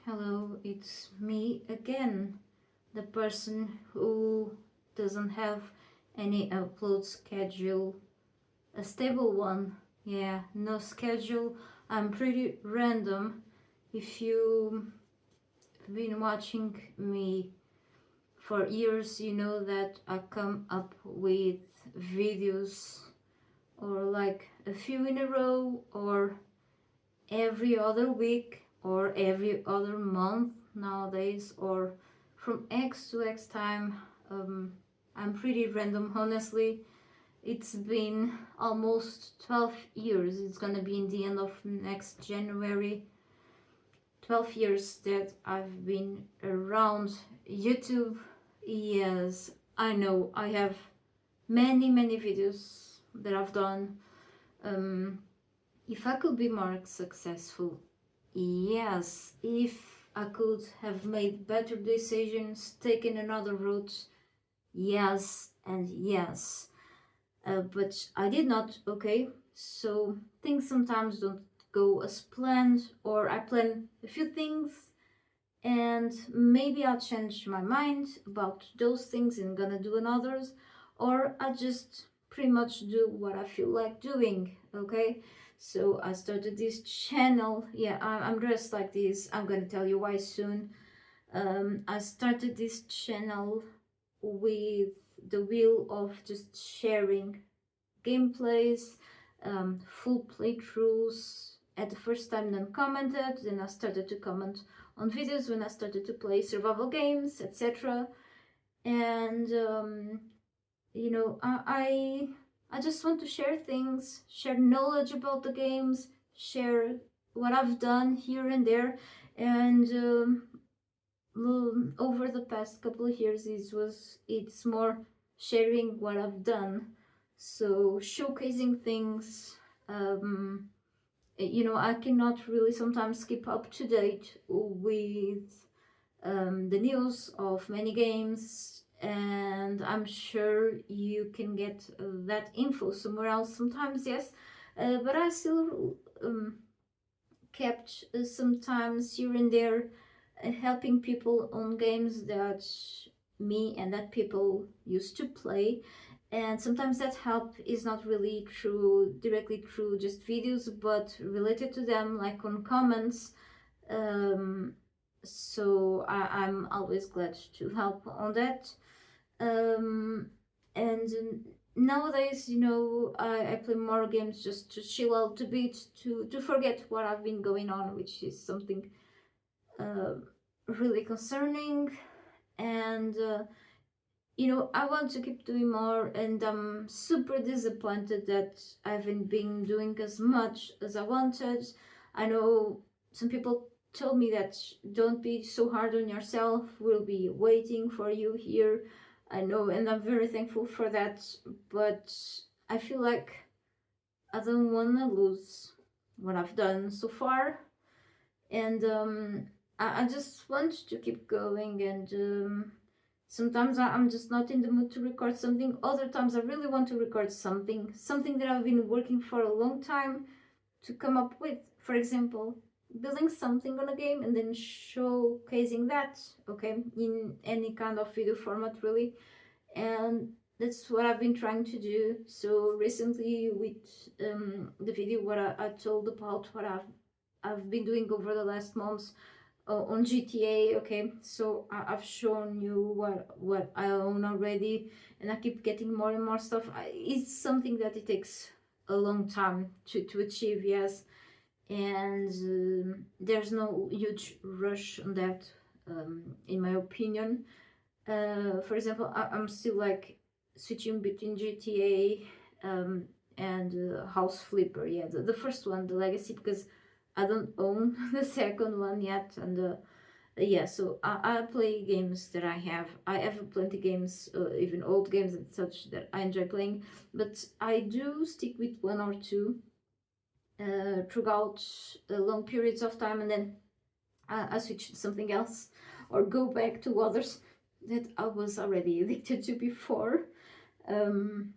Hello, it's me again, the person who doesn't have any upload schedule, a stable one. Yeah, no schedule. I'm pretty random. If you've been watching me for years, you know that I come up with videos or like a few in a row or every other week or every other month nowadays, or from X to X time. I'm pretty random, honestly. It's been almost 12 years. It's gonna be in the end of next January. 12 years that I've been around YouTube. Yes, I know I have many videos that I've done. Um, if I could be more successful, yes, if I could have made better decisions, taken another route, yes and yes. But I did not, okay? So things sometimes don't go as planned, or I plan a few things and maybe I'll change my mind about those things and gonna do others, or I just pretty much do what I feel like doing, okay? So I started this channel. Yeah, I'm dressed like this. I'm gonna tell you why soon. I started this channel with the will of just sharing gameplays, full playthroughs. At the first time, then commented. Then I started to comment on videos when I started to play survival games, etc. And I just want to share things, share knowledge about the games, share what I've done here and there. And over the past couple of years, it's more sharing what I've done, so showcasing things. um, I cannot really sometimes keep up to date with the news of many games, and I'm sure you can get that info somewhere else sometimes, yes. But I still kept sometimes here and there helping people on games that me and that people used to play. And sometimes that help is not really directly through just videos, but related to them, like on comments. So I'm always glad to help on that. And nowadays, I play more games just to chill out a bit, to forget what I've been going on, which is something uh, really concerning. And I want to keep doing more, and I'm super disappointed that I haven't been doing as much as I wanted. I know some people told me that don't be so hard on yourself, we'll be waiting for you here. I know, and I'm very thankful for that, but I feel like I don't want to lose what I've done so far. And I just want to keep going. And sometimes I'm just not in the mood to record something. Other times I really want to record something that I've been working for a long time to come up with. For example, building something on a game and then showcasing that, okay, in any kind of video format, really. And that's what I've been trying to do. So recently, with the video what I told about what I've been doing over the last months on GTA. Okay, so I've shown you what I own already, and I keep getting more and more stuff. It's something that it takes a long time to achieve, yes. And there's no huge rush on that, in my opinion. For example, I'm still like switching between GTA and House Flipper. Yeah, the first one, the Legacy, because I don't own the second one yet. And yeah, so I play games that I have. I have plenty games, even old games and such, that I enjoy playing. But I do stick with one or two throughout long periods of time, and then I switch to something else or go back to others that I was already addicted to before. Um,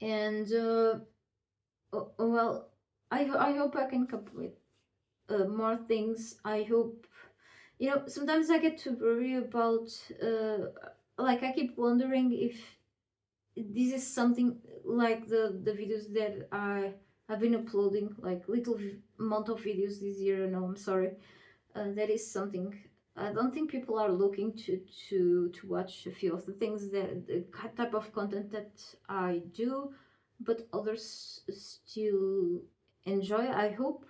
and well, I hope I can come up with more things. I hope Sometimes I get to worry about, like, I keep wondering if this is something like the videos that I have been uploading, like little amount of videos this year. No, I'm sorry. That is something I don't think people are looking to watch a few of the things that the type of content that I do, but others still enjoy. I hope,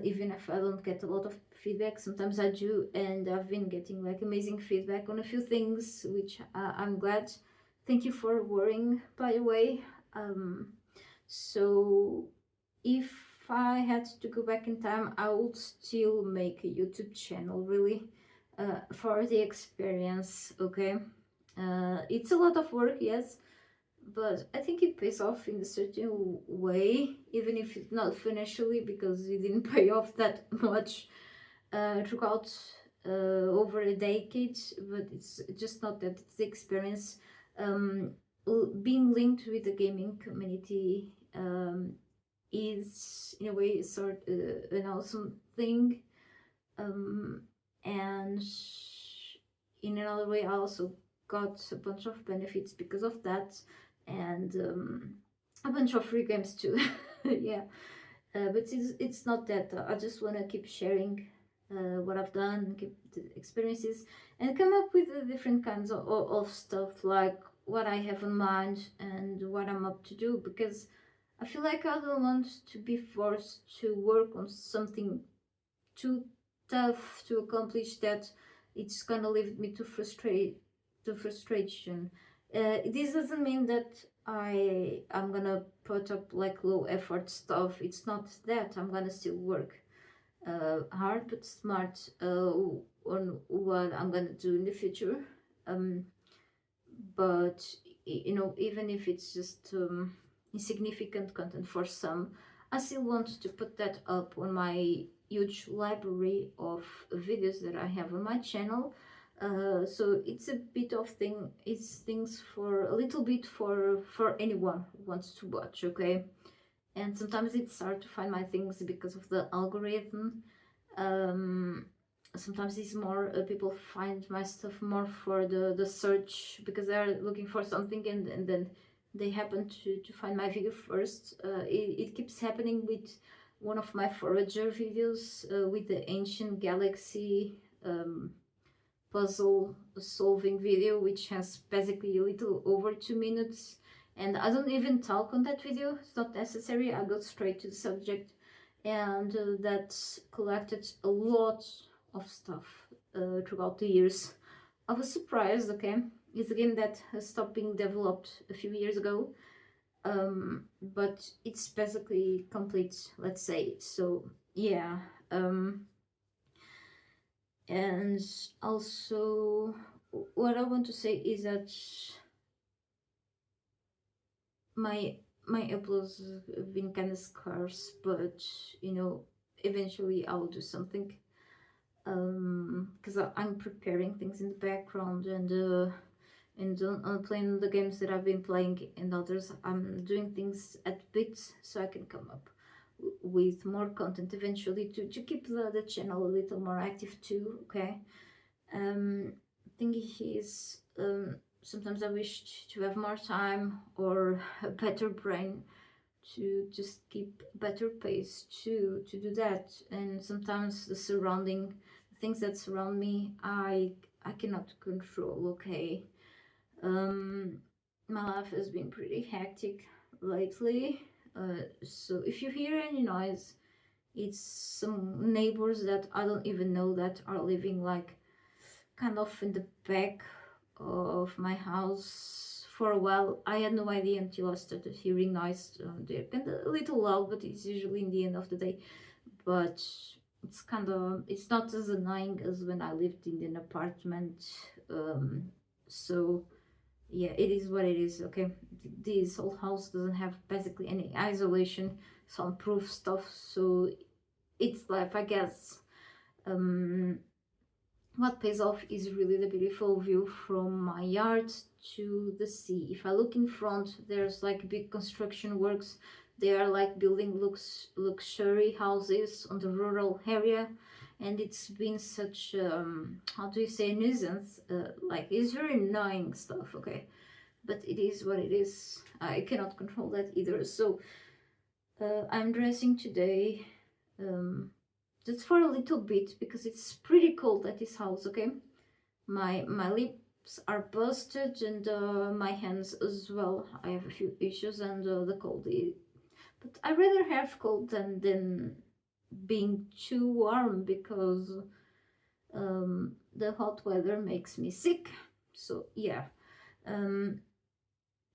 even if I don't get a lot of feedback. Sometimes I do, and I've been getting like amazing feedback on a few things, which I'm glad. Thank you for worrying, by the way. So if I had to go back in time, I would still make a YouTube channel, really, for the experience. Okay, it's a lot of work, yes, but I think it pays off in a certain way, even if it's not financially, because it didn't pay off that much throughout over a decade. But it's just not that; it's the experience. Um, Being linked with the gaming community is, in a way, sort an awesome thing. Um, and in another way, I also got a bunch of benefits because of that, and a bunch of free games too. Yeah, but it's not that. I just want to keep sharing what I've done, keep the experiences, and come up with different kinds of stuff, like what I have in mind and what I'm up to do, because I feel like I don't want to be forced to work on something too tough to accomplish that it's gonna leave me to frustration. This doesn't mean that I'm gonna put up like low effort stuff. It's not that. I'm gonna still work hard but smart on what I'm gonna do in the future. Um, but even if it's just insignificant content for some, I still want to put that up on my huge library of videos that I have on my channel. So it's a bit of it's things for a little bit for anyone who wants to watch. Okay, and sometimes it's hard to find my things because of the algorithm. um, Sometimes it's more people find my stuff more for the search, because they're looking for something, and then they happen to find my video first. It keeps happening with one of my forager videos, with the ancient galaxy puzzle solving video, which has basically a little over 2 minutes, and I don't even talk on that video. It's not necessary. I go straight to the subject, and that's collected a lot of stuff throughout the years. I was surprised. Okay, it's a game that has stopped being developed a few years ago, but it's basically complete, let's say. So yeah. And also, what I want to say is that my my uploads have been kind of scarce, but eventually I'll do something, because I'm preparing things in the background, and playing the games that I've been playing, and others I'm doing things at bits, so I can come up with more content eventually to keep the channel a little more active too. Okay. Thing is, sometimes I wish to have more time or a better brain to just keep better pace to do that. And sometimes the things that surround me, I cannot control. Okay. My life has been pretty hectic lately. So if you hear any noise, it's some neighbors that I don't even know that are living like kind of in the back of my house. For a while I had no idea until I started hearing noise. They're kind of a little loud, but it's usually in the end of the day. But it's not as annoying as when I lived in an apartment. So yeah, it is what it is. Okay, this whole house doesn't have basically any isolation, soundproof stuff, so it's life, I guess. What pays off is really the beautiful view from my yard to the sea. If I look in front, there's like big construction works. They are like building luxury houses on the rural area, and it's been such how do you say, nuisance. Like, it's very annoying stuff, okay, but it is what it is. I cannot control that either. So I'm dressing today, just for a little bit, because it's pretty cold at this house, okay. My lips are busted, and my hands as well. I have a few issues, and the cold. But I rather have cold than being too warm, because the hot weather makes me sick. So yeah, um,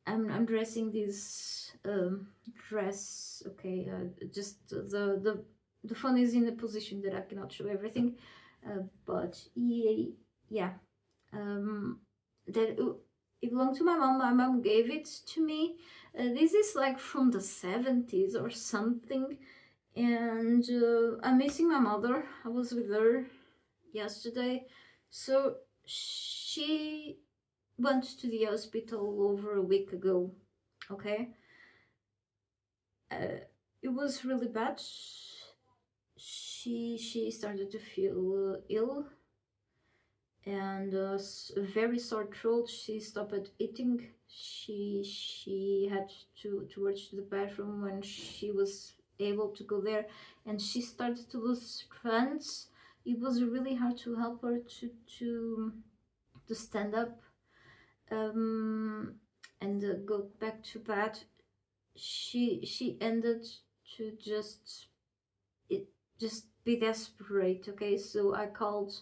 I'm dressing this dress. Okay, just the phone is in a position that I cannot show everything, but yeah, that it belonged to my mom. My mom gave it to me. This is like from the 70s or something, and I'm missing my mother. I was with her yesterday, so she went to the hospital over a week ago. Okay, it was really bad. She started to feel ill, and a very sore throat. She stopped eating. She had to rush to the bathroom when she was able to go there, and she started to lose strength. It was really hard to help her to stand up, and go back to bed. She ended to just be desperate. Okay, so I called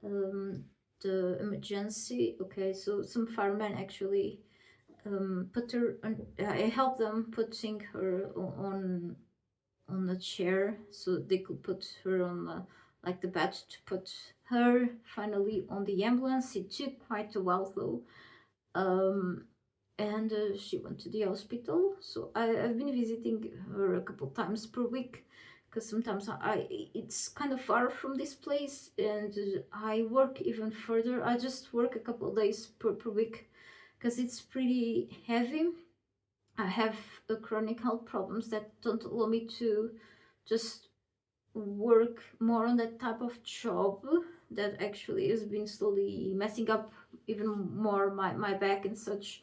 um, the emergency. Okay, so some firemen actually put her on, I helped them putting her on the chair, so they could put her on the, like, the bed, to put her finally on the ambulance. It took quite a while though. And she went to the hospital. So I've been visiting her a couple times per week, because sometimes it's kind of far from this place, and I work even further. I just work a couple of days per week, because it's pretty heavy. I have chronic health problems that don't allow me to just work more on that type of job, that actually has been slowly messing up even more my back and such.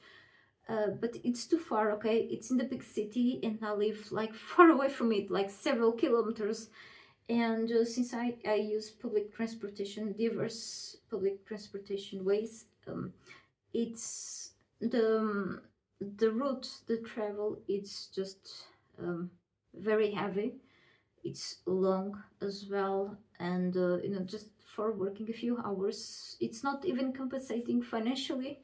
But it's too far. Okay, it's in the big city, and I live like far away from it, like several kilometers. And since I use public transportation, diverse public transportation ways, it's the route, the travel, it's just very heavy. It's long as well, and just for working a few hours, it's not even compensating financially.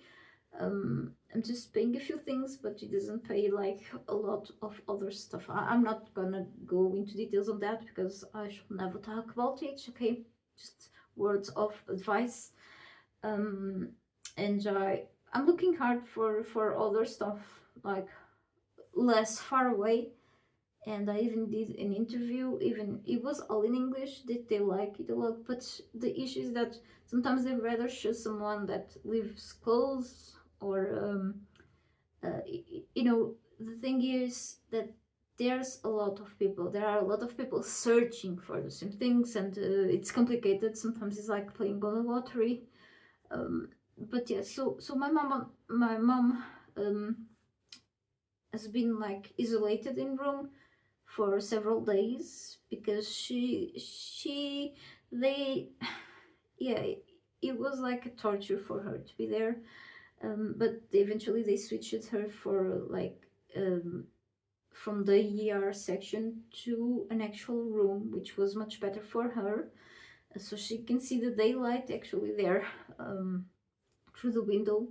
I'm just paying a few things, but it doesn't pay like a lot of other stuff. I'm not gonna go into details on that, because I should never talk about it. Okay, just words of advice. um and I'm looking hard for other stuff, like less far away. And I even did an interview. Even it was all in English. They like it a lot, but the issue is that sometimes they rather choose someone that lives close, or the thing is that there's a lot of people. There are a lot of people searching for the same things, and it's complicated. Sometimes it's like playing on a lottery. But yeah, so my mom has been like isolated in room for several days, because they yeah, it was like a torture for her to be there. But eventually they switched her for like from the ER section to an actual room, which was much better for her, so she can see the daylight actually there, through the window,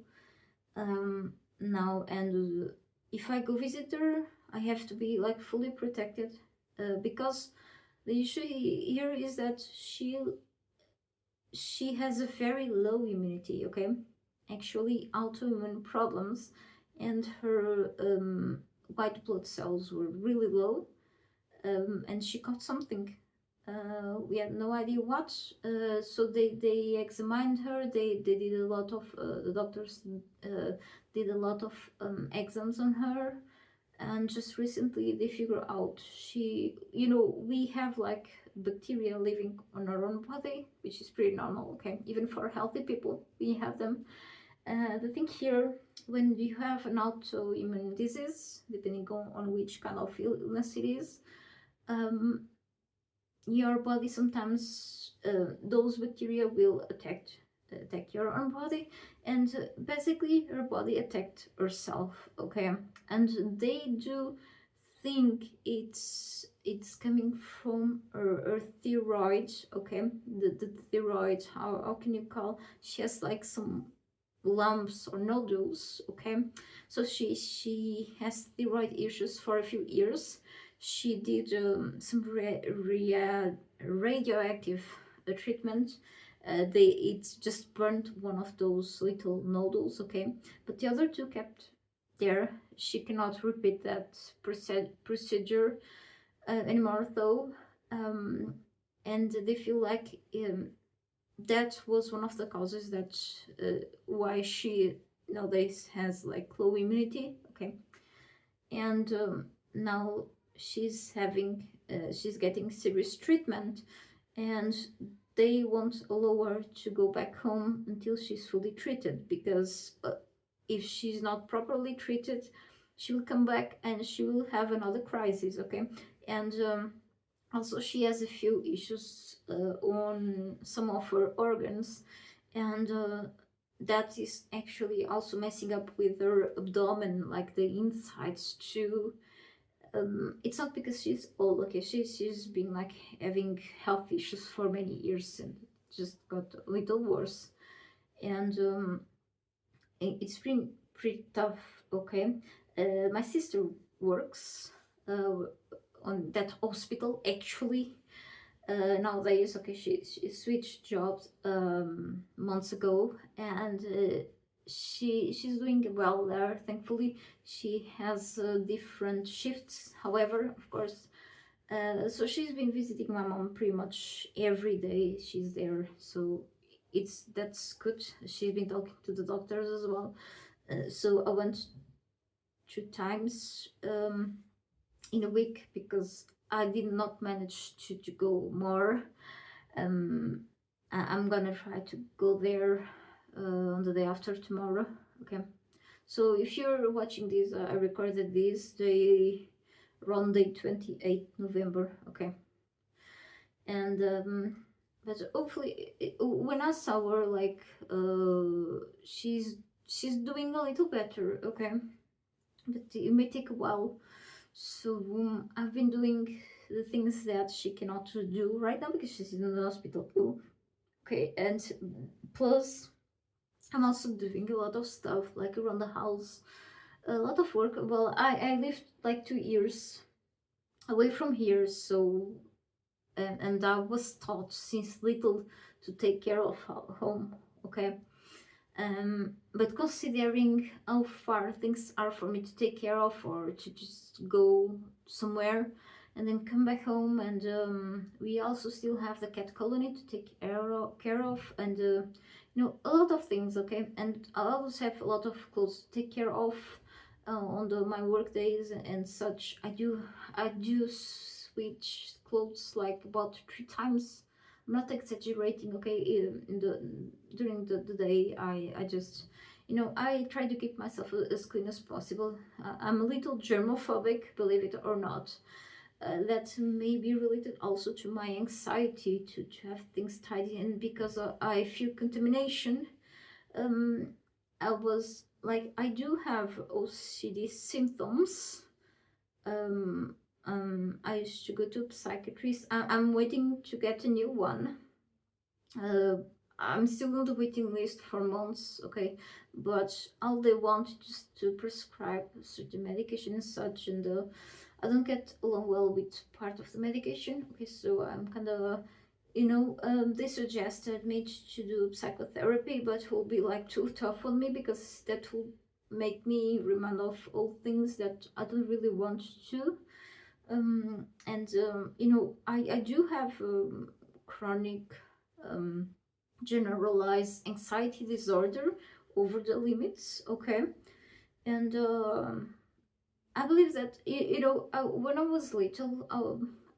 now. And if I go visit her, I have to be like fully protected, because the issue here is that she has a very low immunity. Okay, actually autoimmune problems, and her white blood cells were really low, and she caught something. We had no idea what. So they examined her. They did a lot of the doctors did a lot of exams on her, and just recently they figure out we have like bacteria living on our own body, which is pretty normal, okay, even for healthy people we have them. The thing here, when you have an autoimmune disease, depending on which kind of illness it is, um, your body sometimes those bacteria will attack your own body, and basically your body attacked herself, okay, and they do think it's coming from her thyroid, okay, the thyroid, how can you call, she has like some lumps or nodules, okay, so she has thyroid issues for a few years. She did some radioactive treatment. They it just burned one of those little nodules, okay, but the other two kept there. She cannot repeat that procedure anymore, though, um, and they feel like that was one of the causes that why she nowadays has like low immunity, okay, and now she's getting serious treatment, and they won't allow her to go back home until she's fully treated, because if she's not properly treated, she will come back and she will have another crisis, okay, and also she has a few issues on some of her organs, and that is actually also messing up with her abdomen, like the insides too. It's not because she's old, okay, she's been like having health issues for many years, and it just got a little worse, and it's been pretty tough, okay. My sister works on that hospital actually nowadays, okay, she switched jobs months ago, and she's doing well there, thankfully. She has different shifts, however, of course, so she's been visiting my mom pretty much every day she's there, so that's good. She's been talking to the doctors as well, so I went 2 times in a week, because I did not manage to go more. I'm gonna try to go there on the day after tomorrow, okay. So if you're watching this, I recorded this day around day 28 November, okay, and but hopefully when I saw her, like she's doing a little better, okay, but it may take a while. So I've been doing the things that she cannot do right now because she's in the hospital. Ooh. Okay, and plus I'm also doing a lot of stuff like around the house, a lot of work. Well, I lived like 2 years away from here, so and I was taught since little to take care of home. Okay, but considering how far things are for me to take care of, or to just go somewhere and then come back home, and we also still have the cat colony to take care of, and a lot of things, okay, and I also have a lot of clothes to take care of on my work days and such. I do switch clothes like about 3 times. I'm not exaggerating, okay. During the day, I just I try to keep myself as clean as possible. I'm a little germophobic, believe it or not. That may be related also to my anxiety to have things tidy, and because I fear contamination. um I was like, I do have OCD symptoms. um I used to go to a psychiatrist. I'm waiting to get a new one. uh, I'm still on the waiting list for months, okay, but all they want is just to prescribe certain medication and such, and I don't get along well with part of the medication, okay, so I'm kind of, they suggested me to do psychotherapy, but it will be like too tough on me, because that will make me remind of all things that I don't really want to. And I do have chronic um, generalized anxiety disorder over the limits, okay, and I believe that when I was little,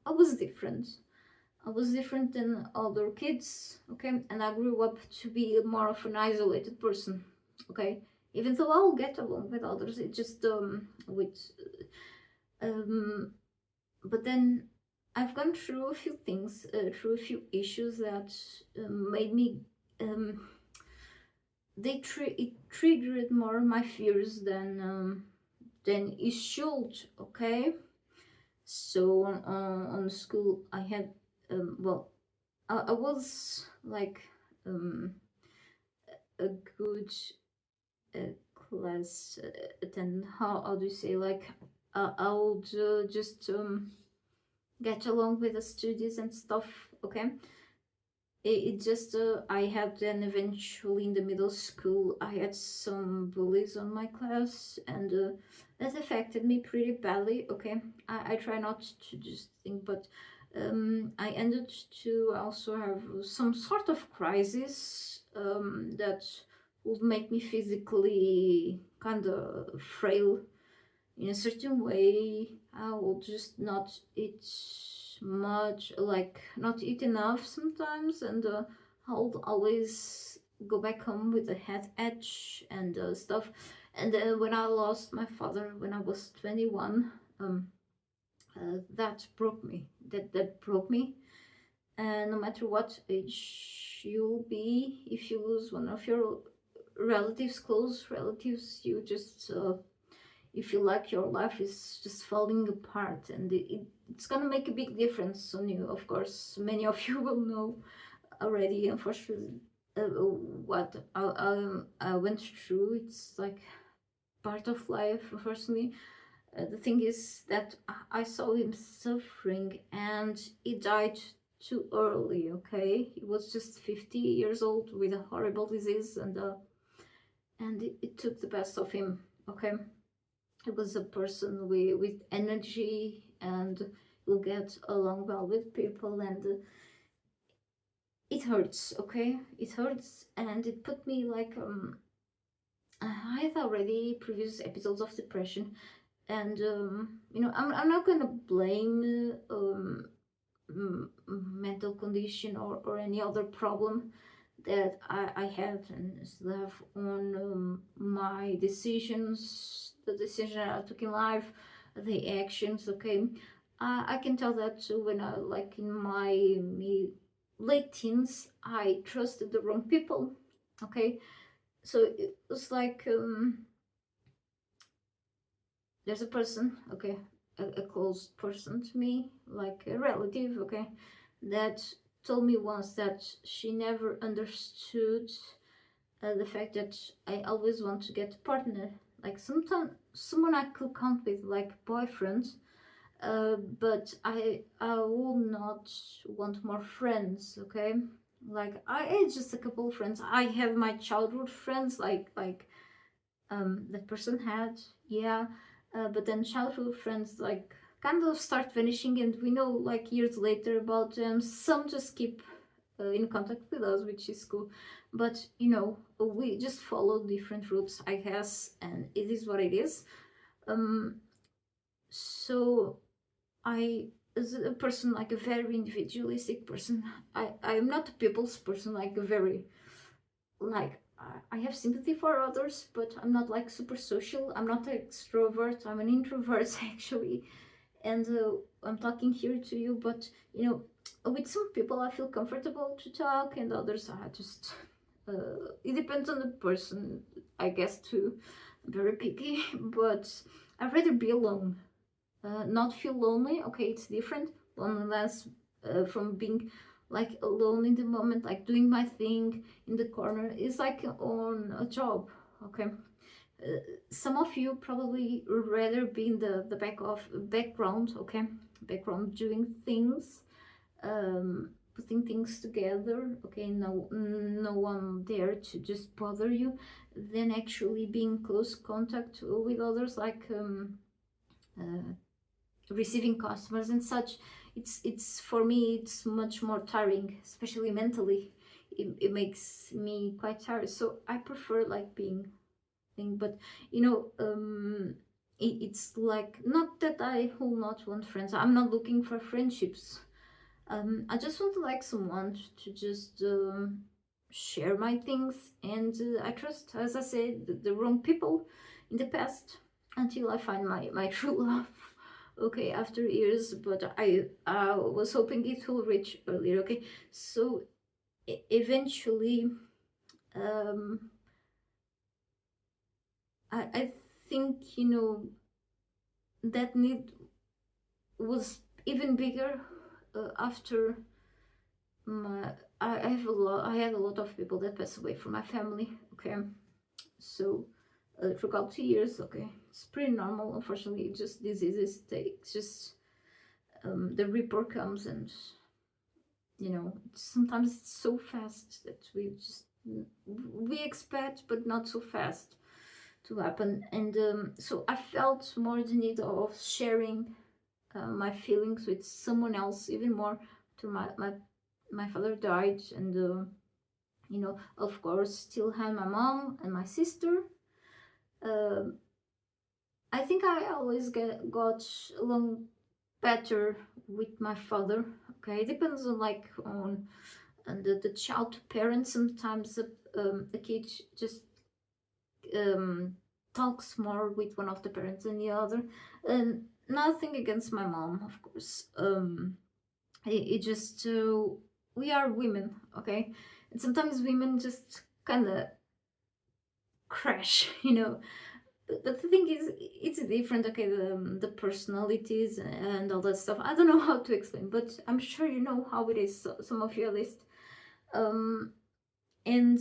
I was different. I was different than other kids, okay? And I grew up to be more of an isolated person, okay? Even though I'll get along with others, it just with um but then I've gone through a few things, through a few issues that made me um it triggered more my fears than it should, okay? So on school I had well, I was like um, a good class attendant. How do you say, like I would just get along with the studies and stuff. Okay, it just I had then eventually in the middle school I had some bullies on my class, and that affected me pretty badly. Okay, I try not to just think, but I ended to also have some sort of crisis that would make me physically kind of frail in a certain way. I will just not eat much, like not eat enough sometimes, and I'll always go back home with a head itch and stuff. And then when I lost my father when I was 21, that broke me. That broke me. And no matter what age you'll be, if you lose one of your relatives, close relatives, you feel like your life is just falling apart, and it's gonna make a big difference on you. Of course, many of you will know already, unfortunately, what I went through. It's like part of life, unfortunately. The thing is that I saw him suffering, and he died too early. Okay, he was just 50 years old with a horrible disease, and it took the best of him. Okay, he was a person with energy, and will get along well with people, and it hurts. Okay, it hurts, and it put me like I had already previous episodes of depression, and I'm not gonna blame mental condition or any other problem that I had and still have on my decisions, the decision I took in life, the actions. Okay, I can tell that when I, like in my late teens, I trusted the wrong people. Okay, so it was like there's a person, okay, a close person to me, like a relative, okay, that told me once that she never understood the fact that I always want to get a partner, like someone I could count with, like boyfriend, but I will not want more friends, okay. Like I had just a couple of friends. I have my childhood friends, like that person had, yeah, but then childhood friends like kind of start vanishing, and we know like years later about them. Some just keep in contact with us, which is cool, but we just follow different routes, I guess, and it is what it is. So I, as a person, like a very individualistic person, I'm not a people's person, like a very, like I have sympathy for others, but I'm not like super social. I'm not an extrovert. I'm an introvert actually, and I'm talking here to you. But with some people I feel comfortable to talk, and others I just. It depends on the person, I guess. Too, I'm very picky, but I'd rather be alone, not feel lonely. Okay, it's different. Loneliness from being like alone in the moment, like doing my thing in the corner, is like on a job. Okay, some of you probably rather be in the background. Okay, background doing things, putting things together. Okay, no one there to just bother you, than actually being close contact with others, like uh, receiving customers and such. It's for me it's much more tiring, especially mentally. It makes me quite tired, so I prefer like being thing. But you know um it's like, not that I will not want friends. I'm not looking for friendships. I just want to like someone to just share my things, and I trust, as I said, the wrong people in the past until I find my true love. Okay, after years, but I was hoping it will reach earlier. Okay, so eventually, um, I think, that need was even bigger after my I had a lot of people that passed away from my family. Okay, so throughout 2 years. Okay, it's pretty normal. Unfortunately, just diseases take just the report comes, and sometimes it's so fast that we expect, but not so fast to happen. And so I felt more the need of sharing my feelings with someone else, even more to my father died. And of course, still had my mom and my sister. uh, I think I always got along better with my father. Okay, it depends on the child to parent. Sometimes a kid just um, talks more with one of the parents than the other. And nothing against my mom, of course. It just we are women, okay, and sometimes women just kind of crash, But the thing is, it's different. Okay, the personalities and all that stuff. I don't know how to explain, but I'm sure you know how it is. Some of you at least. Um, and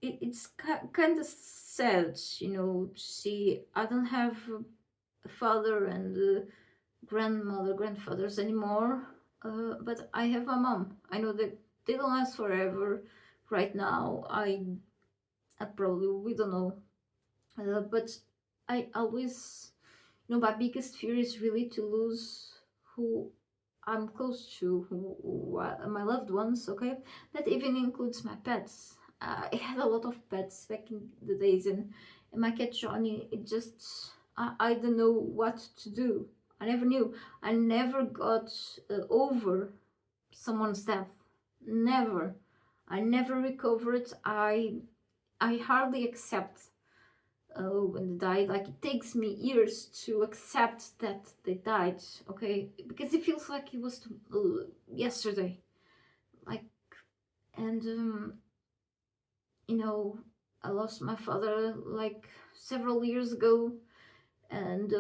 it's kind of sad, to see I don't have a father and grandmother, grandfathers anymore. But I have my mom. I know that they don't last forever. Right now, I probably we don't know. But I always, my biggest fear is really to lose who I'm close to, who are my loved ones. Okay, that even includes my pets. I had a lot of pets back in the days, and my cat Johnny, it just I don't know what to do. I never knew. I never got over someone's death. Never. I never recovered. I hardly accept when they died. Like, it takes me years to accept that they died. Okay, because it feels like it was yesterday. Like, and I lost my father like several years ago, and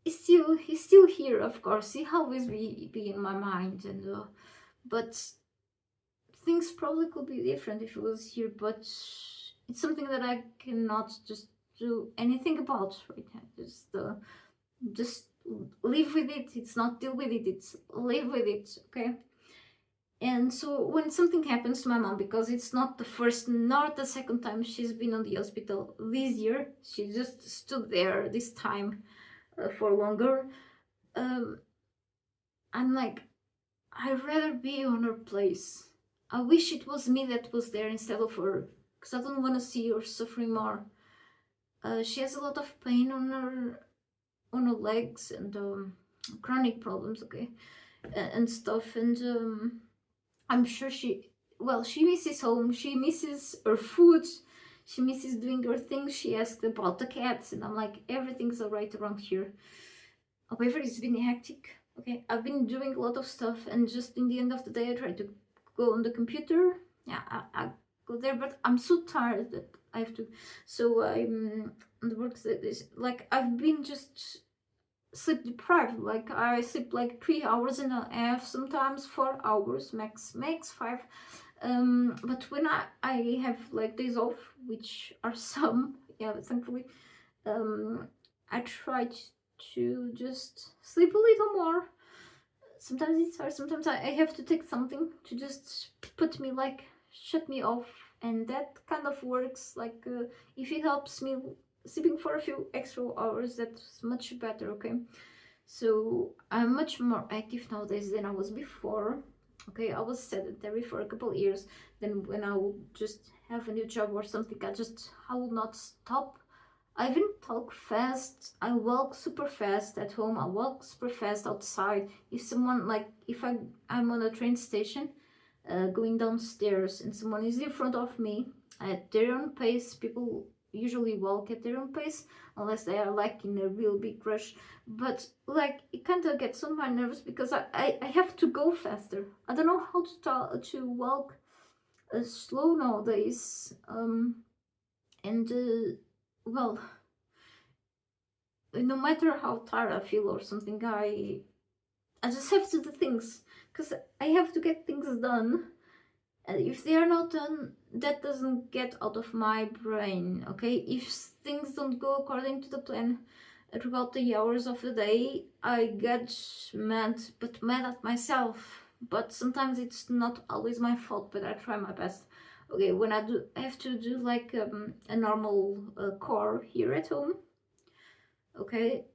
he's still here. Of course, he always be in my mind, and but things probably could be different if he was here. But it's something that I cannot just do anything about right now. Just live with it. It's not deal with it. It's live with it. Okay. And so when something happens to my mom, because it's not the first nor the second time she's been on the hospital this year, she just stood there this time for longer. Um, I'm like, I'd rather be on her place. I wish it was me that was there instead of her, because I don't want to see her suffering more. She has a lot of pain on her legs, and chronic problems, okay, and stuff. And I'm sure she misses home. She misses her food. She misses doing her things. She asked about the cats, and I'm like, everything's alright around here. However, it's been hectic. Okay, I've been doing a lot of stuff, and just in the end of the day, I try to go on the computer. Yeah, I go there, but I'm so tired that I have to. So I'm on the work that is like, I've been just sleep deprived. Like, I sleep like 3 hours and a half, sometimes 4 hours, max 5. But when I have like days off, which are some, yeah, but thankfully, I try to just sleep a little more. Sometimes it's hard. Sometimes I have to take something to just put me, like, shut me off, and that kind of works. Like, if it helps me sleeping for a few extra hours, that's much better. Okay, so I'm much more active nowadays than I was before. Okay, I was sedentary for a couple of years. Then when I would just have a new job or something, I would not stop. I even talk fast. I walk super fast at home. I walk super fast outside. If someone like if I'm on a train station, going downstairs, and someone is in front of me at their own pace, people usually walk at their own pace unless they are like in a real big rush. But like it kind of gets on my nerves because I have to go faster. I don't know how to walk slow nowadays. And well, no matter how tired I feel or something, I just have to do things because I have to get things done. And if they are not done, that doesn't get out of my brain. Okay, if things don't go according to the plan throughout the hours of the day, I get mad, but mad at myself. But sometimes it's not always my fault, but I try my best. Okay, when I have to do like a normal core here at home. Okay,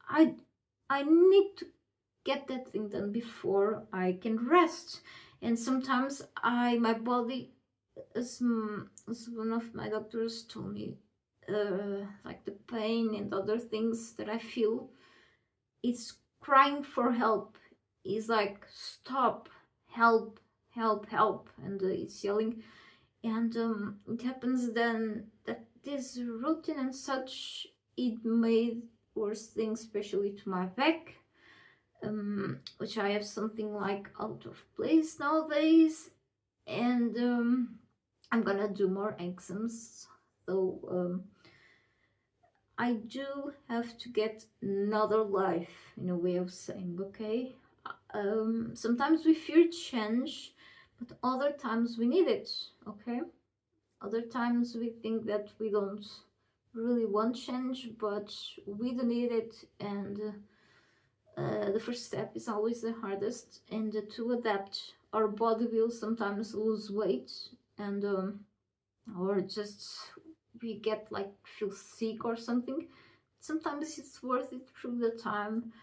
I I need to get that thing done before I can rest. And sometimes my body, as one of my doctors told me, like the pain and other things that I feel, it's crying for help. It's like stop, help, help, help, and it's yelling. And it happens then that this routine and such, it made worse things, especially to my back, which I have something like out of place nowadays, and I'm gonna do more exams, so I do have to get another life, in a way of saying, okay? Sometimes we fear change, but other times we need it, okay? Other times we think that we don't really want change, but we do need it, and the first step is always the hardest, and to adapt. Our body will sometimes lose weight, and or just we get like feel sick or something. Sometimes it's worth it through the time,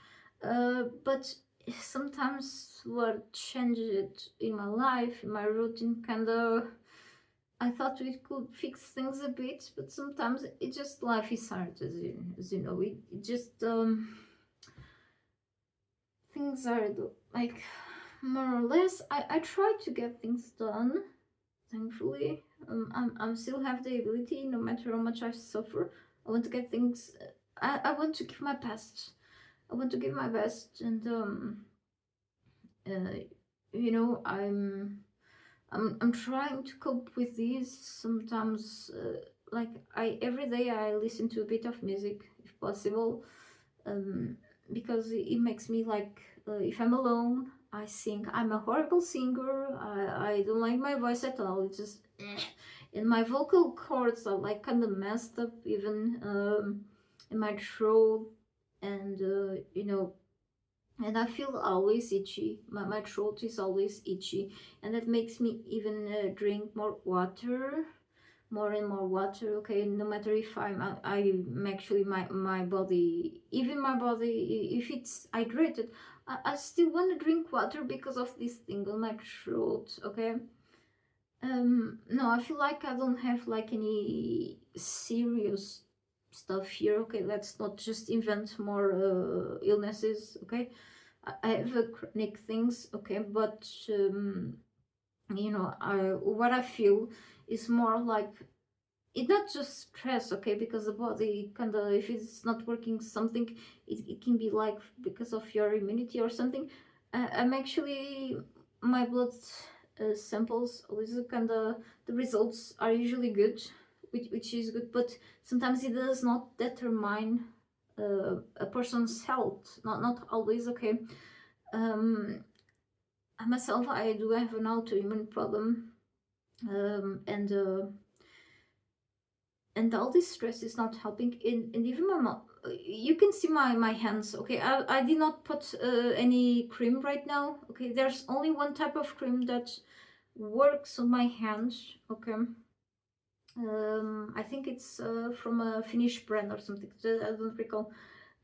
but sometimes what changed in my life, in my routine, kind of. I thought we could fix things a bit, but sometimes it just life is hard, as you know. It just things are like more or less. I try to get things done. Thankfully, I'm still have the ability, no matter how much I suffer. I want to get things. I want to give my best. I want to give my best, and uh, I'm trying to cope with these. Sometimes, like I every day I listen to a bit of music if possible, um, because it makes me like if I'm alone, I sing. I'm a horrible singer. I don't like my voice at all. It's just and my vocal cords are like kind of messed up even in my throat, and and I feel always itchy. My throat is always itchy, and that makes me even drink more water, more and more water. Okay, no matter if I'm actually my body, even my body, if it's hydrated, I still want to drink water because of this thing on my throat. Okay. No, I feel like I don't have like any serious stuff here. Okay, let's not just invent more illnesses. Okay, I have chronic things. Okay, but what I feel is more like it's not just stress. Okay, because the body kind of, if it's not working something, it can be like because of your immunity or something. I'm actually my blood samples always kind of, the results are usually good, which is good, but sometimes it does not determine a person's health, not always. Okay. um Myself, I do have an autoimmune problem, and all this stress is not helping. And even my mom, you can see my hands. Okay, I did not put any cream right now. Okay, there's only one type of cream that works on my hands. Okay. I think it's from a Finnish brand or something. I don't recall.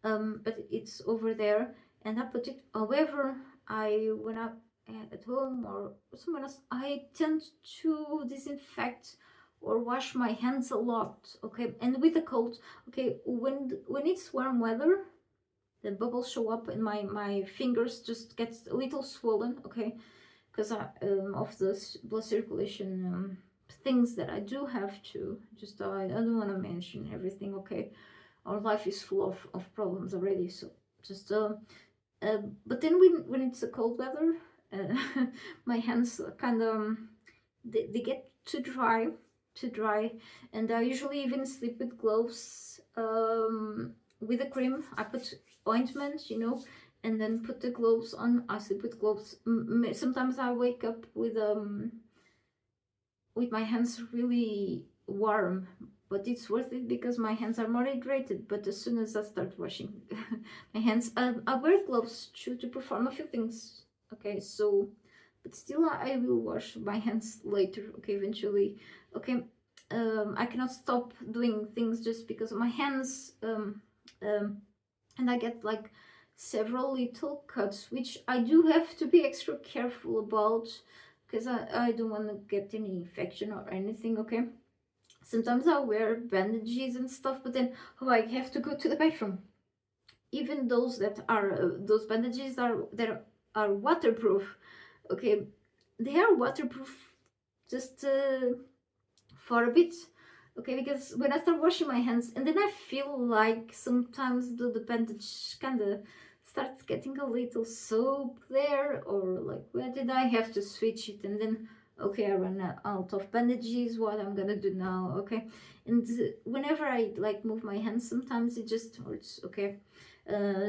But it's over there, and I put it. However, I when I at home or someone else, I tend to disinfect or wash my hands a lot. Okay, and with the cold, okay, when it's warm weather, the bubbles show up and my fingers just get a little swollen. Okay, because of the blood circulation things that I do have to just I don't want to mention everything. Okay, our life is full of problems already, so just but then when it's a cold weather, uh, my hands kind of they get too dry, and I usually even sleep with gloves with a cream. I put ointment, and then put the gloves on. I sleep with gloves. Sometimes I wake up with my hands really warm, but it's worth it because my hands are more hydrated. But as soon as I start washing my hands, I wear gloves to perform a few things. Okay, so but still I will wash my hands later. Okay, eventually. Okay, I cannot stop doing things just because of my hands. And I get like several little cuts, which I do have to be extra careful about because I don't want to get any infection or anything. Okay, sometimes I wear bandages and stuff, but then I have to go to the bathroom. Even those bandages are waterproof. Okay, they are waterproof just for a bit. Okay, because when I start washing my hands, and then I feel like sometimes the bandage kind of starts getting a little soap there, or like, where did I have to switch it? And then, okay, I run out of bandages. What I'm gonna do now? Okay, and whenever I like move my hands, sometimes it just hurts. Okay,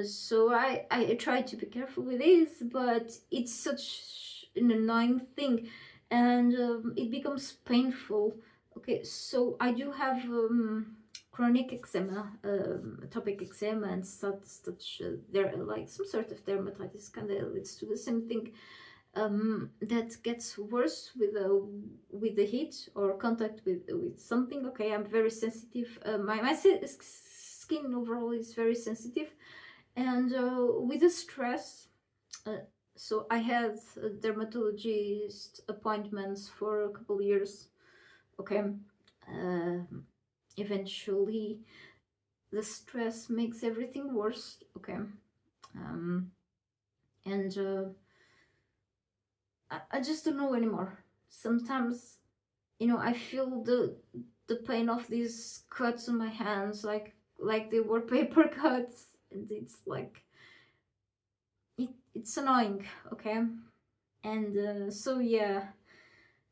so I try to be careful with this, but it's such an annoying thing, and it becomes painful. Okay, so I do have chronic eczema, atopic eczema, and such. There, like some sort of dermatitis, kind of leads to the same thing. That gets worse with the heat or contact with something. Okay, I'm very sensitive. My skin overall is very sensitive, and with the stress. Uh, so I had dermatologist appointments for a couple years. Okay, uh, eventually the stress makes everything worse. Okay, um, and I just don't know anymore. Sometimes, I feel the pain of these cuts on my hands, like they were paper cuts, and it's like it's annoying. Okay, and so yeah,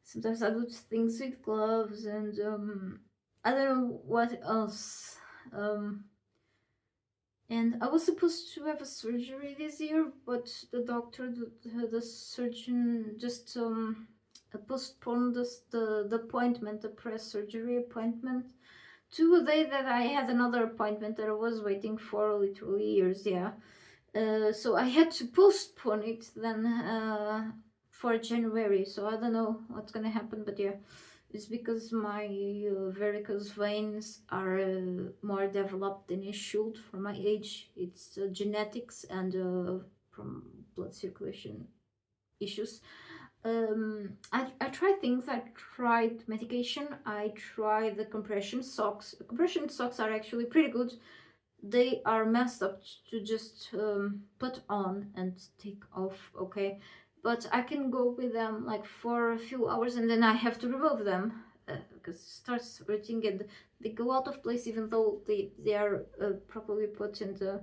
sometimes I do things with gloves, and I don't know what else. Um, and I was supposed to have a surgery this year, but the doctor, the surgeon, just postponed the appointment, the press surgery appointment, to a day that I had another appointment that I was waiting for literally years. Yeah. So I had to postpone it then for January. So I don't know what's gonna happen, but yeah, it's because my varicose veins are more developed than it should for my age. It's genetics and from blood circulation issues. I tried things. I tried medication. I tried the compression socks. Compression socks are actually pretty good. They are messed up to just put on and take off. Okay, but I can go with them like for a few hours, and then I have to remove them because it starts hurting, and they go out of place even though they are properly put in the,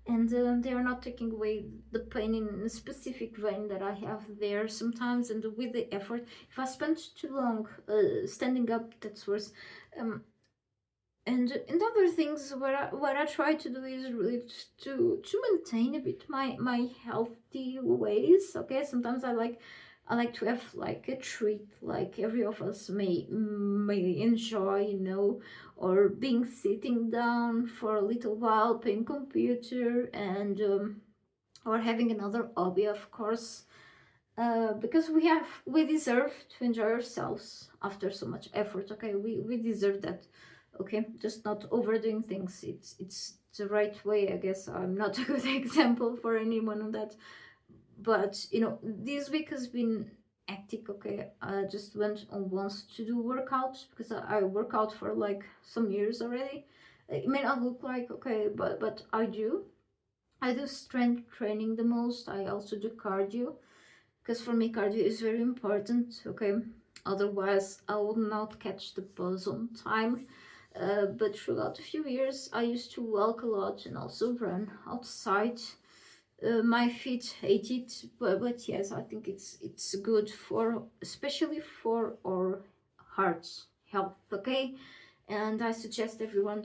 and they are not taking away the pain in a specific vein that I have there sometimes. And with the effort, if I spend too long standing up, that's worse. And other things what I try to do is really to maintain a bit my healthy ways. Okay, sometimes I like to have like a treat, like every of us may enjoy, or being sitting down for a little while playing computer, and or having another hobby, of course, because we deserve to enjoy ourselves after so much effort. Okay, we deserve that. Okay, just not overdoing things. It's the right way. I guess I'm not a good example for anyone on that, But this week has been hectic. Okay, I just went on once to do workouts because I work out for like some years already. It may not look like okay, but I do. I do strength training the most. I also do cardio because for me cardio is very important. Okay, otherwise I will not catch the bus on time. But throughout a few years, I used to walk a lot and also run outside. My feet hate it, but yes, I think it's good for especially for our heart health. Okay, and I suggest everyone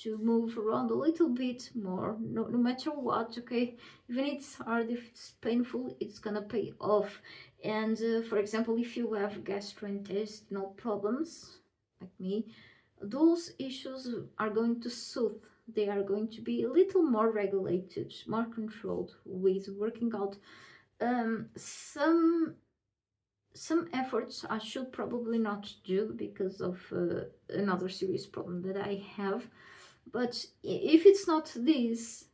to move around a little bit more, no matter what. Okay, even if it's hard, if it's painful, it's gonna pay off. And for example, if you have gastrointestinal problems like me, those issues are going to soothe. They are going to be a little more regulated, more controlled with working out. Some efforts I should probably not do because of another serious problem that I have. But if it's not this,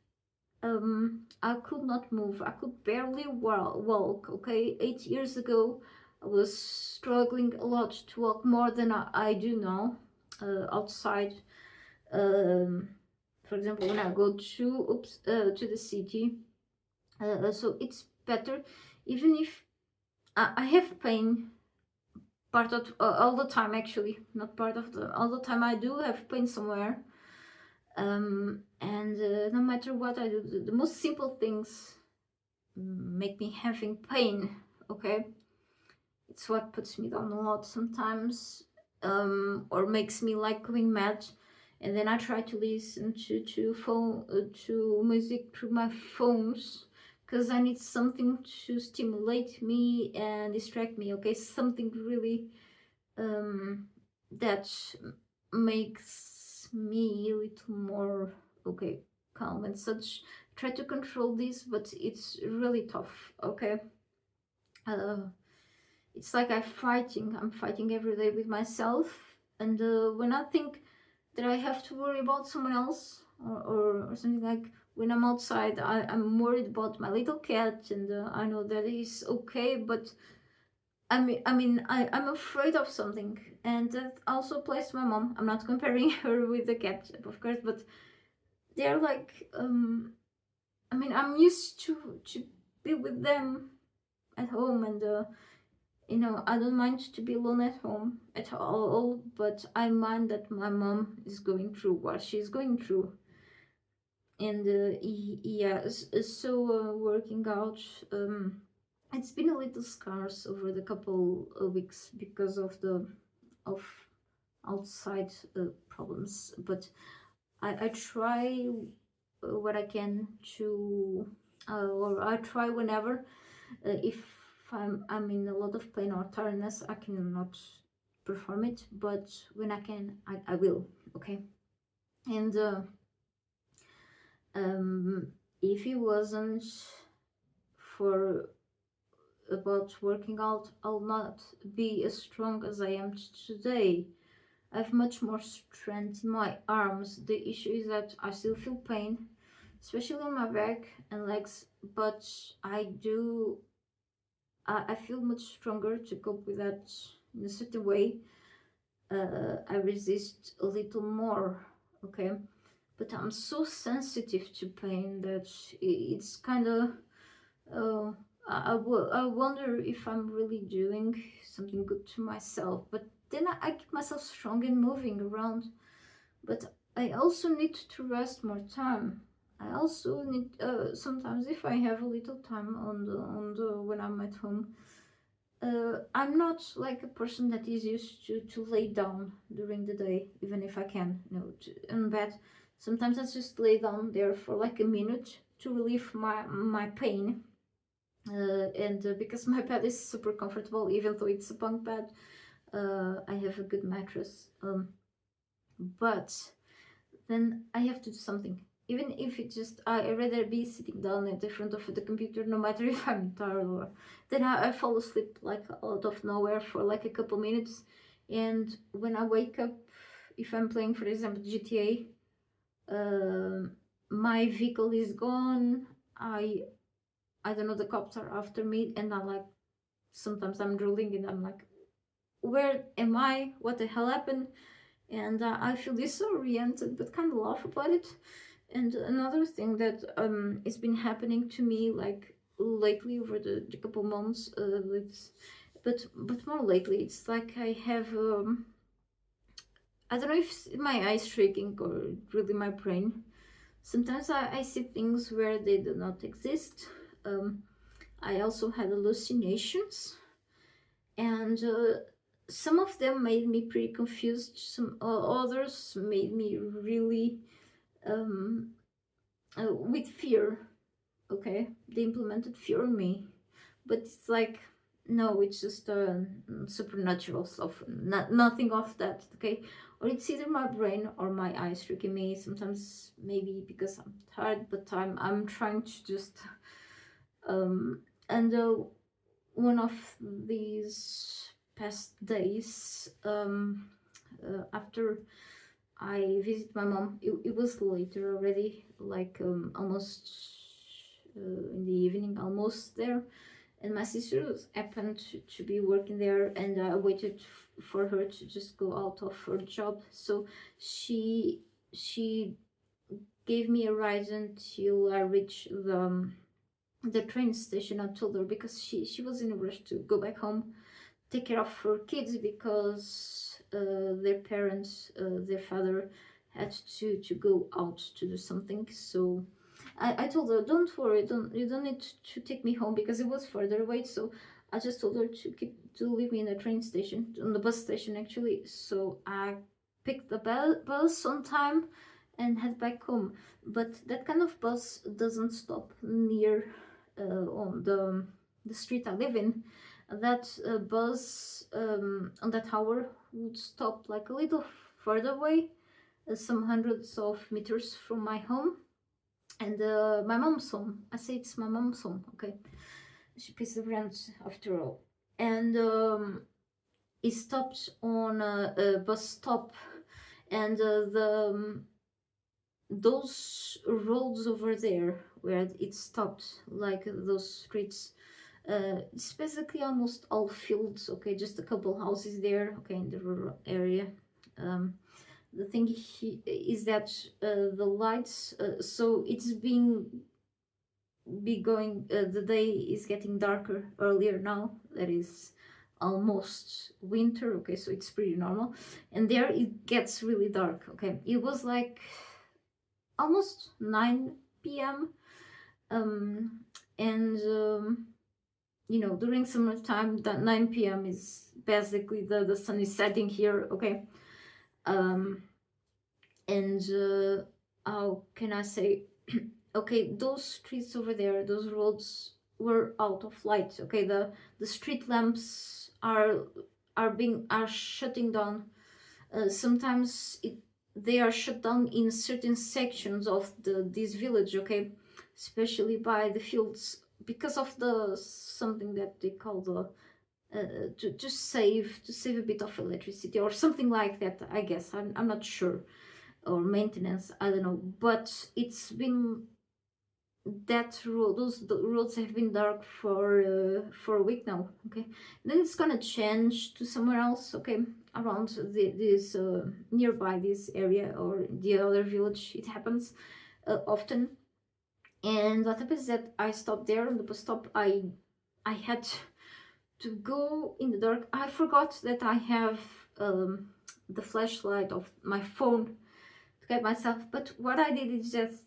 I could not move. I could barely walk. Okay, 8 years ago, I was struggling a lot to walk more than I do now outside. Um, for example, when I go to the city, so it's better, even if I have pain part of all the time. Actually, not part of the all the time. I do have pain somewhere, and no matter what I do, the most simple things make me having pain. Okay, it's what puts me down a lot sometimes, or makes me like going mad. And then I try to listen to music through my phones because I need something to stimulate me and distract me. Okay, something really that makes me a little more okay, calm and such. Try to control this, but it's really tough. Okay. Uh, it's like I'm fighting every day with myself. And when I think that I have to worry about someone else or something, like when I'm outside, I'm worried about my little cat, and I know that he's okay, but I'm afraid of something, and that also applies to my mom. I'm not comparing her with the cat, of course, but they're like I'm used to be with them at home, and I don't mind to be alone at home at all, but I mind that my mom is going through what she's going through. And yeah, so working out, it's been a little scarce over the couple of weeks because of the of outside problems, but I try what I can to, or I try whenever, if I'm in a lot of pain or tiredness, I cannot perform it, but when I can, I will. Okay, and if it wasn't for about working out, I'll not be as strong as I am today. I have much more strength in my arms. The issue is that I still feel pain, especially on my back and legs, but I feel much stronger to cope with that in a certain way. I resist a little more, okay? But I'm so sensitive to pain that it's kind of. Uh, I wonder if I'm really doing something good to myself. But then I keep myself strong and moving around. But I also need to rest more time. I also need sometimes, if I have a little time on the when I'm at home. I'm not like a person that is used to lay down during the day, even if I can, in bed. Sometimes I just lay down there for like a minute to relieve my pain. And because my bed is super comfortable, even though it's a bunk bed, I have a good mattress. But then I have to do something. Even if it just, I rather be sitting down at the front of the computer, no matter if I'm tired or. Then I fall asleep like out of nowhere for like a couple minutes. And when I wake up, if I'm playing, for example, GTA, my vehicle is gone. I don't know, the cops are after me, and I'm like, sometimes I'm drooling, and I'm like, where am I? What the hell happened? And I feel disoriented, but kind of laugh about it. And another thing that has been happening to me like lately over the couple months, but more lately, it's like I have I don't know if it's my eyes shaking or really my brain. Sometimes I see things where they do not exist. I also had hallucinations, and some of them made me pretty confused. Some others made me really with fear. Okay, they implemented fear in me, but it's like, no, it's just supernatural stuff, nothing of that. Okay, or it's either my brain or my eyes tricking me. Sometimes maybe because I'm tired, but I'm trying to just and one of these past days, after I visit my mom, it was later already, like almost in the evening, almost there. And my sister happened to be working there, and I waited for her to just go out of her job. So she gave me a ride until I reached the train station. I told her because she was in a rush to go back home, take care of her kids, because their parents, their father, had to go out to do something. So I told her, don't worry, you don't need to take me home, because it was further away. So I just told her to leave me in the train station, on the bus station actually. So I picked the bus on time and head back home. But that kind of bus doesn't stop near on the street I live in. That bus on that hour would stop like a little further away, some hundreds of meters from my home, and my mom's home. I say it's my mom's home, okay? She pays the rent after all. And it stopped on a bus stop, and those roads over there where it stopped, like those streets, it's basically almost all fields, okay? Just a couple houses there, okay, in the rural area. The thing is that the lights, so it's be going, the day is getting darker earlier now. That is almost winter, okay, so it's pretty normal. And there it gets really dark, okay? It was like almost 9 p.m. And you know, during summertime, that 9 p.m. is basically the sun is setting here, okay? And how can I say? Okay, those streets over there, those roads were out of light. Okay, the street lamps are shutting down. Sometimes they are shut down in certain sections of this village. Okay, especially by the fields, because of the something that they call the to save a bit of electricity or something like that. I guess I'm not sure, or maintenance. I don't know, but it's been that road, the roads have been dark for a week now. Okay, then it's gonna change to somewhere else. Okay, around this nearby this area or the other village. It happens often. And what happens is that I stopped there on the bus stop. I had to go in the dark. I forgot that I have the flashlight of my phone to guide myself. But what I did is just,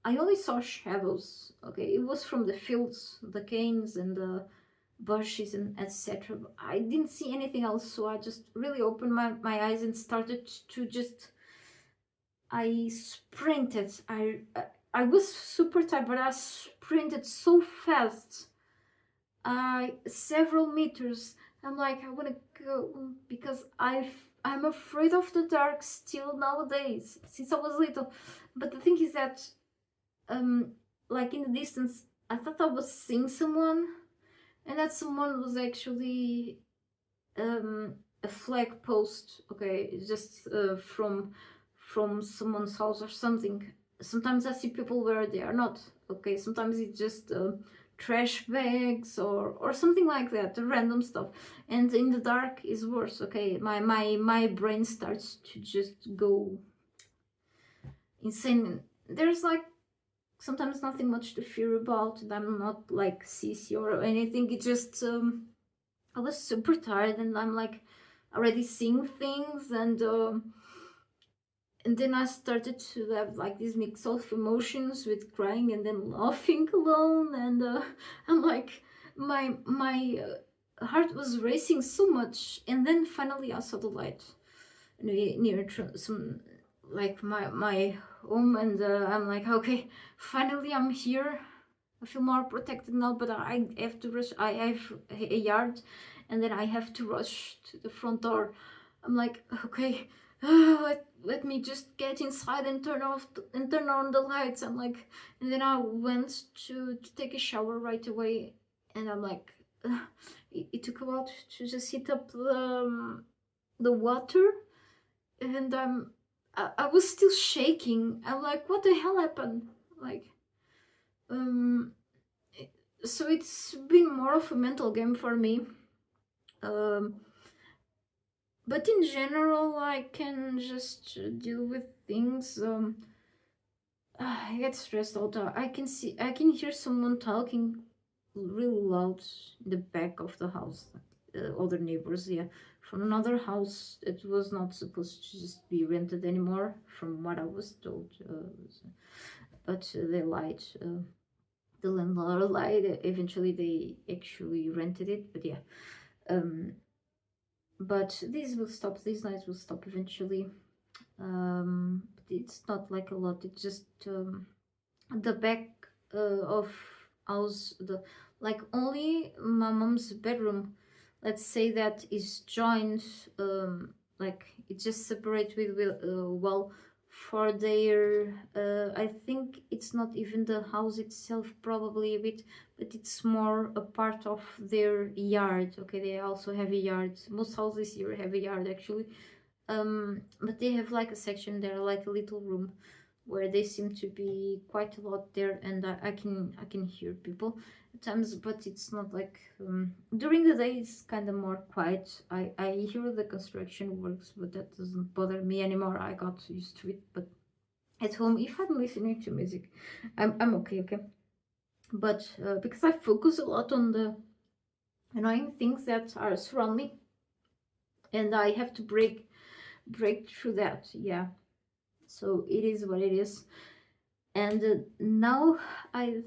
I only saw shadows. Okay, it was from the fields, the canes and the bushes and etc. I didn't see anything else, so I just really opened my eyes and started to just. I sprinted. I was super tired, but I sprinted so fast. Several meters. I'm like, I wanna go, because I'm afraid of the dark still nowadays, since I was little. But the thing is that like in the distance, I thought I was seeing someone, and that someone was actually a flag post. Okay, just from someone's house or something. Sometimes I see people where they are not. Okay, sometimes it's just trash bags or something like that, random stuff. And in the dark is worse. Okay, my brain starts to just go insane. There's like sometimes nothing much to fear about, and I'm not like sissy or anything. It just I was super tired, and I'm like already seeing things, and then I started to have like this mix of emotions with crying and then laughing alone, and I'm like my heart was racing so much, and then finally I saw the light near some like my home, and I'm like, okay, finally I'm here. I feel more protected now, but I have to rush. I have a yard, and then I have to rush to the front door. I'm like, okay, let me just get inside and turn on the lights. I'm like, and then I went to take a shower right away, and I'm like, it took a while to just heat up the water, and I was still shaking. I'm like, what the hell happened? Like, um, so it's been more of a mental game for me. Um, but in general, I can just deal with things. I get stressed all the time. I can hear someone talking really loud in the back of the house, other neighbors, yeah, from another house that was not supposed to just be rented anymore, from what I was told. But they lied. The landlord lied. Eventually, they actually rented it. But yeah, um, but these will stop. These nights will stop eventually. But it's not like a lot. It's just the back of house, the like only my mom's bedroom, let's say, that is joined, like it's just separate with wall for their I think it's not even the house itself, probably a bit, but it's more a part of their yard. Okay, they also have a yard. Most houses here have a yard actually. But they have like a section there, like a little room, where they seem to be quite a lot there, and I can hear people at times, but it's not like during the day it's kind of more quiet. I hear the construction works, but that doesn't bother me anymore. I got used to it. But at home, if I'm listening to music, I'm okay, okay. But because I focus a lot on the annoying things that are surround me, and I have to break through that, yeah. So it is what it is. And now I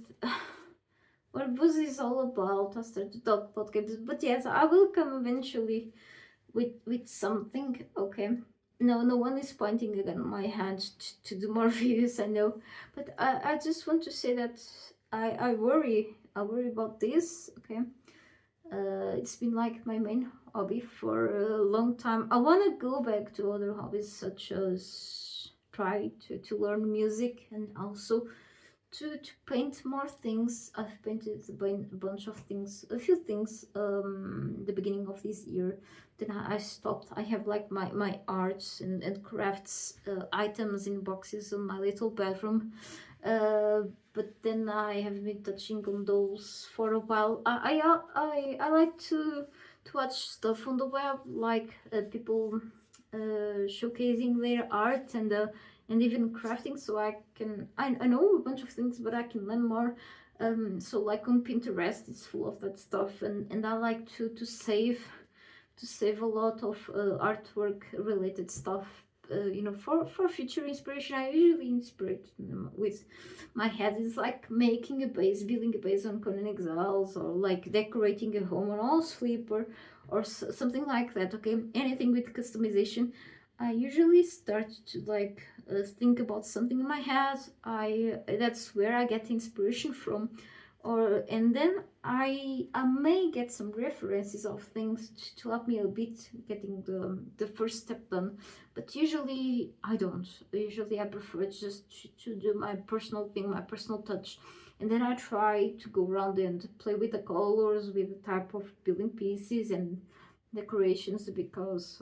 what was this all about? I started to talk about games, but yes, I will come eventually with something. Okay, no one is pointing again my hand to do more videos, I know, but I just want to say that I worry about this. Okay, it's been like my main hobby for a long time. I want to go back to other hobbies, such as try to learn music, and also to paint more things. I've painted a bunch of things, a few things, the beginning of this year. Then I stopped. I have like my arts and crafts items in boxes in my little bedroom. But then I have been touching on those for a while. I like to watch stuff on the web, like people showcasing their art and even crafting, so I know a bunch of things, but I can learn more. So like on Pinterest, it's full of that stuff, and I like to save a lot of artwork related stuff, for future inspiration. I usually inspire with my head. It's like making a base, building a base on Conan Exiles, or like decorating a home on All Sleep, or something like that. Okay, anything with customization. I usually start to like think about something in my head. That's where I get inspiration from, and then I may get some references of things to help me a bit getting the first step done. But usually I don't. Usually I prefer just to do my personal thing, my personal touch, and then I try to go around and play with the colors, with the type of building pieces and decorations, because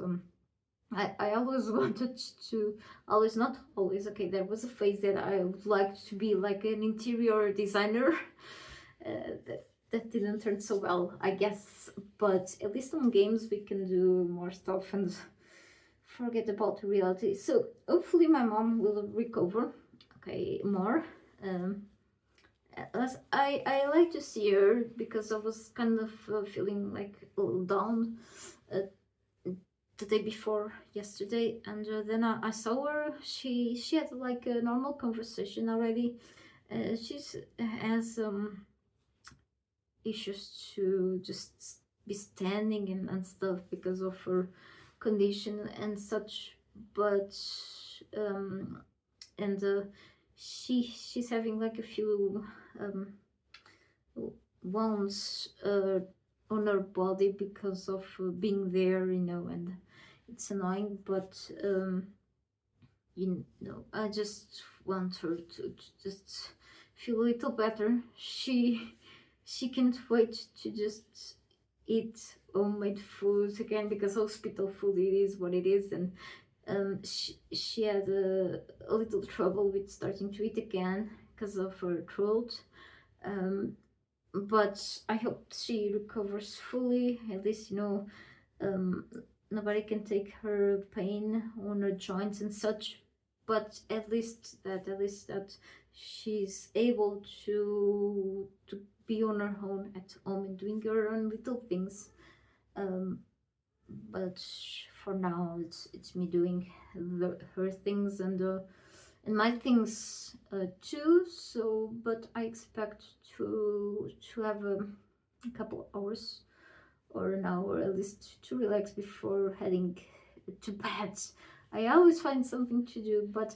I always wanted to, always, not always, okay, there was a phase that I would like to be like an interior designer. that didn't turn so well, I guess. But at least on games we can do more stuff and forget about reality. So hopefully my mom will recover, okay, more. Um, as I like to see her because I was kind of feeling like a little down uh, the day before yesterday, and then I saw her. She had like a normal conversation already. She's has issues to just be standing and stuff because of her condition and such, but um and she's having like a few um wounds on her body because of being there, you know, and it's annoying, but you know, I just want her to just feel a little better. She can't wait to just eat homemade food again because hospital food it is what it is, and she had a little trouble with starting to eat again because of her throat. Um, but I hope she recovers fully. At least, you know, um, nobody can take her pain on her joints and such. But at least that she's able to be on her own at home and doing her own little things. Um, but for now, it's me doing her things and my things too. So, but I expect to have a couple hours or an hour at least to relax before heading to bed. I always find something to do, but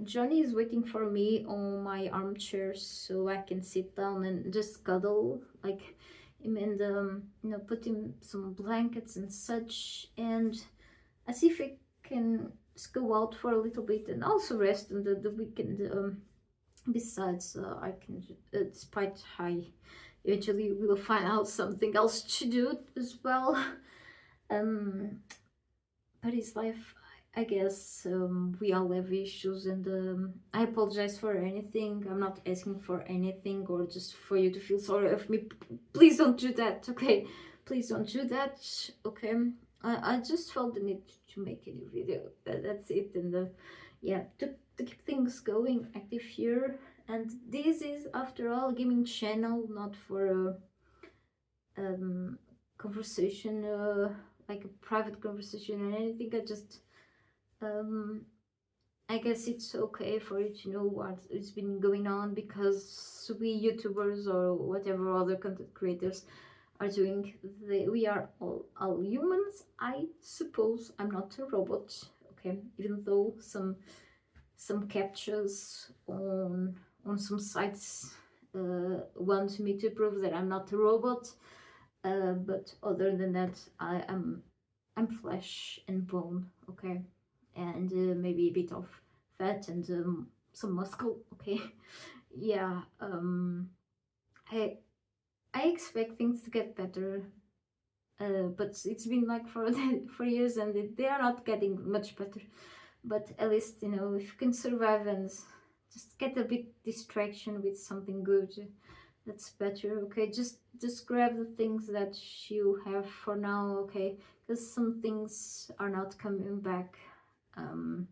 Johnny is waiting for me on my armchair so I can sit down and just cuddle like him and you know, put him some blankets and such, and I see if I can go out for a little bit and also rest on the weekend. Besides, I can, despite I eventually will find out something else to do as well. Um, but it's life, I guess. We all have issues, and I apologize for anything. I'm not asking for anything or just for you to feel sorry of me. Please don't do that, okay? Please don't do that, okay? I just felt the need to make a new video. That's it, and yeah, to keep things going active here. And this is, after all, a gaming channel, not for conversation, like a private conversation or anything. Um, I guess it's okay for you to know what has been going on because we YouTubers or whatever other content creators are doing. We are all humans, I suppose. I'm not a robot, okay? Even though some captures on some sites want me to prove that I'm not a robot. But other than that, I'm flesh and bone, okay, and maybe a bit of fat and some muscle, okay. Yeah. I I expect things to get better, but it's been like for for years and they are not getting much better. But at least, you know, if you can survive and just get a bit distraction with something good, that's better, okay? Just grab the things that you have for now, okay? Because some things are not coming back. Um,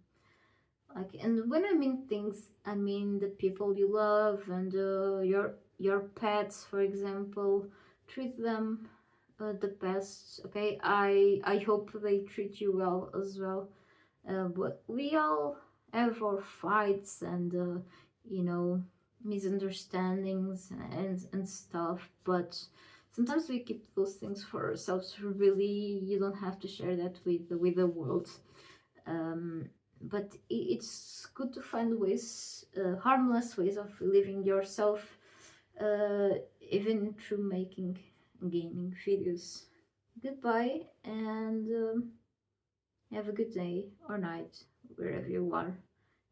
like, and when I mean things, I mean the people you love and your pets, for example. Treat them the best, okay? I hope they treat you well as well. But we all have our fights and you know, misunderstandings and stuff, but sometimes we keep those things for ourselves. Really, you don't have to share that with the world. But it's good to find ways, harmless ways of living yourself, even through making gaming videos. Goodbye, and have a good day or night wherever you are,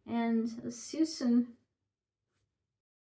and see you soon.